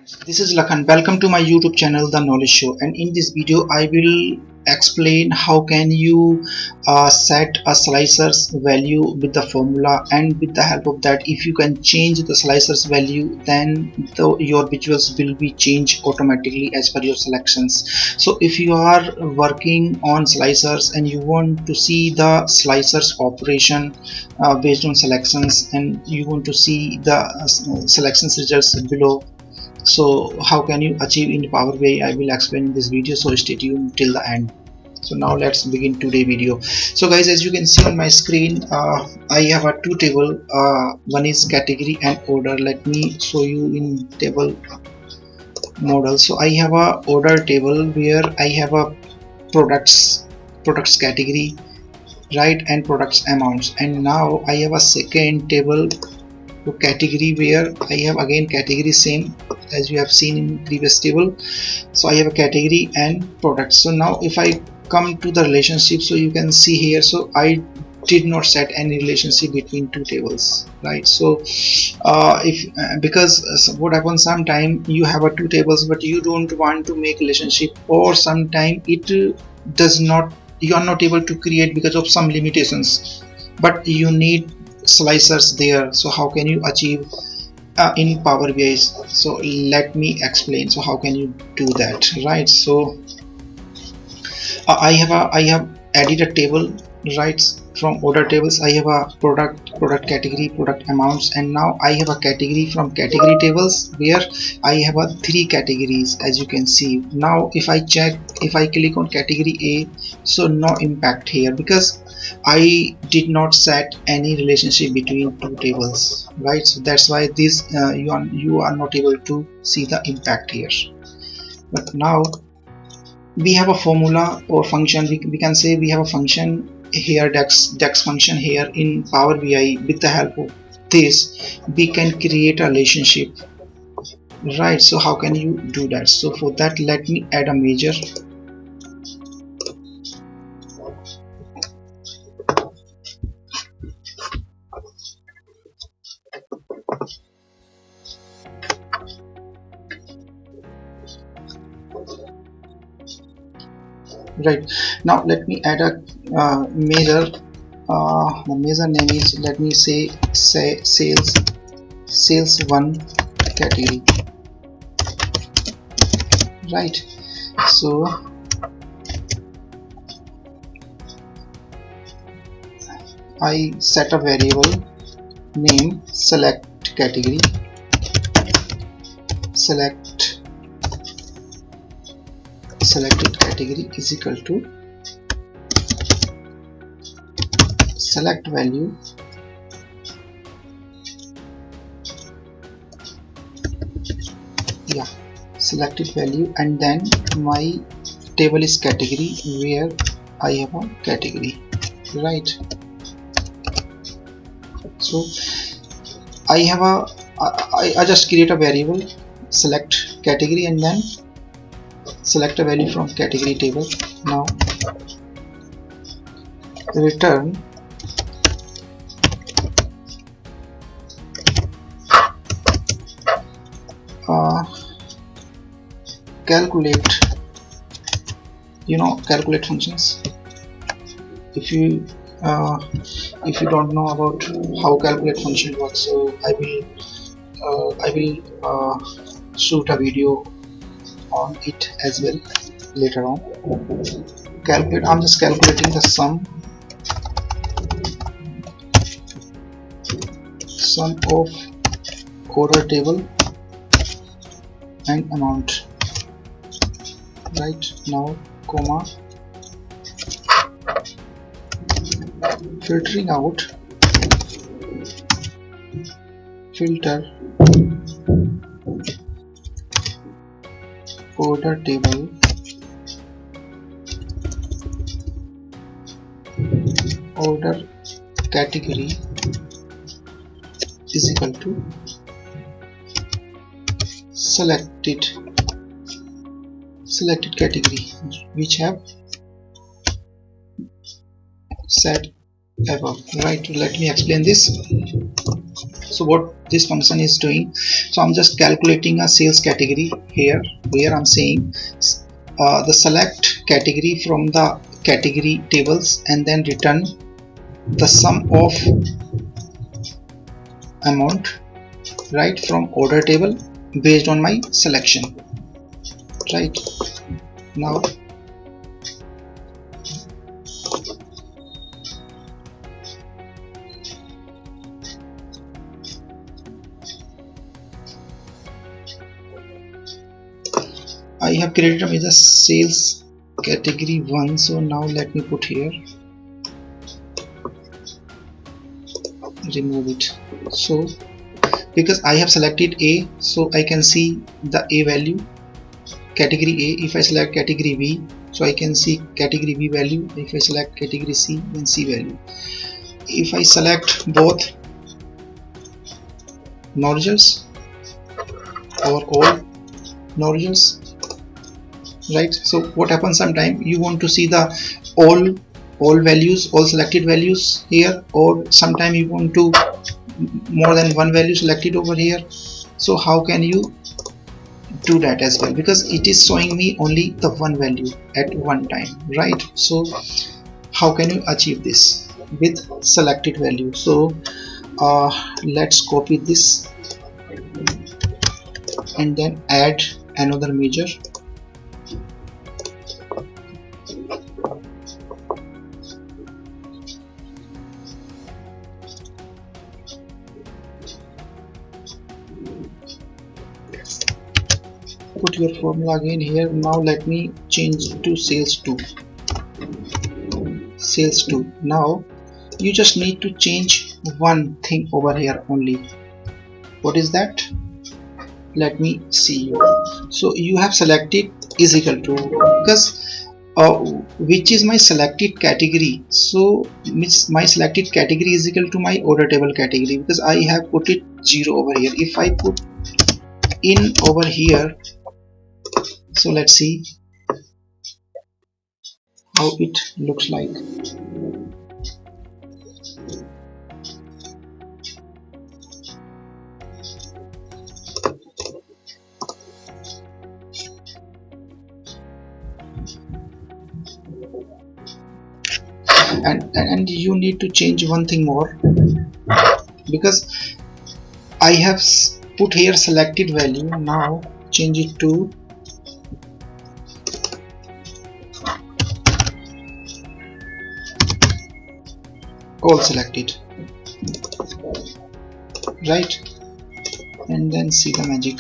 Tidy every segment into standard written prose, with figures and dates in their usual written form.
This is Lakhan. Welcome to my YouTube channel The Knowledge Show, and in this video I will explain how can you set a slicer's value with the formula, and with the help of that, if you can change the slicer's value, then your visuals will be changed automatically as per your selections. So if you are working on slicers and you want to see the slicers operation based on selections, and you want to see the selections results below, so how can you achieve in Power BI, I will explain in this video, so stay tuned till the end. So now let's begin today's video. So guys, as you can see on my screen, I have a two table. One is category and order. Let me show you in table model. So I have a order table where I have a products category, right, and products amounts. And now I have a second table to category where I have again category same as you have seen in previous table. So I have a category and products. So now if I come to the relationship, so you can see here, so I did not set any relationship between two tables, right? So because what happens, sometime you have a two tables but you don't want to make relationship, or sometime it does not, you are not able to create because of some limitations, but you need slicers there. So how can you achieve in Power BI? So let me explain. So how can you do that, right? So I have added a table, right? From order tables I have a product category, product amounts, and now I have a category from category tables where I have a three categories, as you can see. Now if I check, if I click on category A, so no impact here because I did not set any relationship between two tables, right? So that's why this you are not able to see the impact here. But now we have a formula or function. We can say we have a function here, dex function here in Power BI. With the help of this we can create a relationship, right? So how can you do that? So for that, let me add a measure. Right, now let me add a measure. The measure name is, let me say sales 1 category, right? So I set a variable name select category, selected category is equal to select value selected value, and then my table is category where I have a category, right? So I have a I just create a variable select category and then select a value from category table. Now return calculate, calculate functions. If you don't know about how calculate function works, so I will shoot a video on it as well later on. Calculate, I'm just calculating the sum of order table and amount, right? Now comma, filtering out, filter order table order category is equal to selected category which have set above. Right, let me explain this. So what this function is doing, so I'm just calculating a sales category here, where I'm saying the select category from the category tables and then return the sum of amount, right, from order table based on my selection. Right, now I have created a major sales category 1. So now let me put here, remove it. So because I have selected A, so I can see the A value, category A. If I select category B, so I can see category B value. If I select category C, then C value. If I select both nodules or all nodules, right, so what happens, sometime you want to see the all values, all selected values here, or sometime you want to more than one value selected over here. So how can you do that as well, because it is showing me only the one value at one time, right? So how can you achieve this with selected value? So let's copy this and then add another measure. Put your formula again here. Now let me change to sales 2. Sales 2. Now you just need to change one thing over here only. What is that? Let me see you. So you have selected is equal to, because which is my selected category, so my selected category is equal to my order table category, because I have put it 0 over here. If I put in over here, so let's see how it looks like. And you need to change one thing more, because I have put here selected value. Now change it to all selected, right, and then see the magic.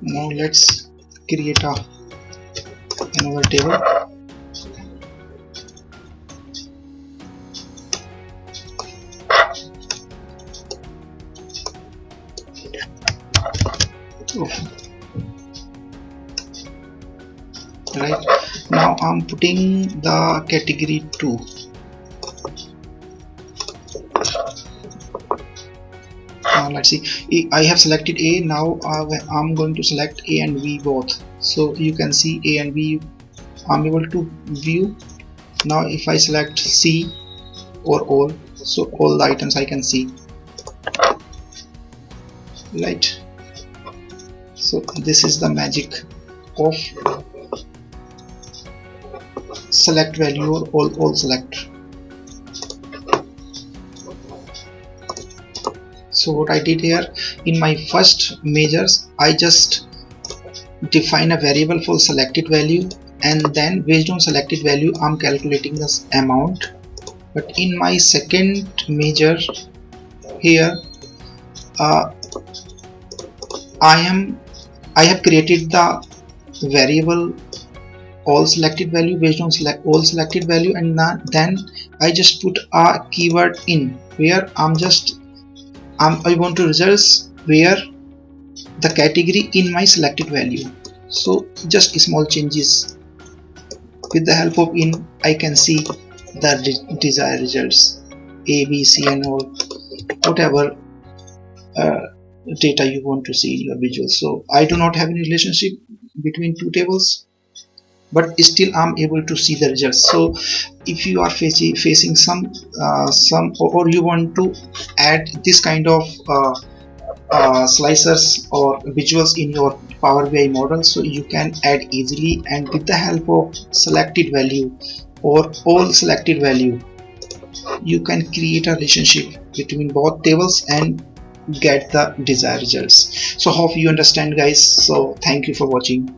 Now let's create another table. Right, now I'm putting the category 2. Now let's see, I have selected A. Now I'm going to select A and B both, so you can see A and B I'm able to view. Now if I select C or all, so all the items I can see, right? So this is the magic of select value or all select. So what I did here, in my first measures I just define a variable for selected value, and then based on selected value I'm calculating this amount. But in my second measure here, I have created the variable all selected value based on all selected value, and then I just put a keyword in where I want to results where the category in my selected value. So just small changes, with the help of in I can see the desired results, A, B, C and all, whatever data you want to see in your visual. So I do not have any relationship between two tables, but still I'm able to see the results. So if you are facing some or you want to add this kind of slicers or visuals in your Power BI model, so you can add easily, and with the help of selected value or all selected value, you can create a relationship between both tables and get the desired results. So hope you understand, guys. So thank you for watching.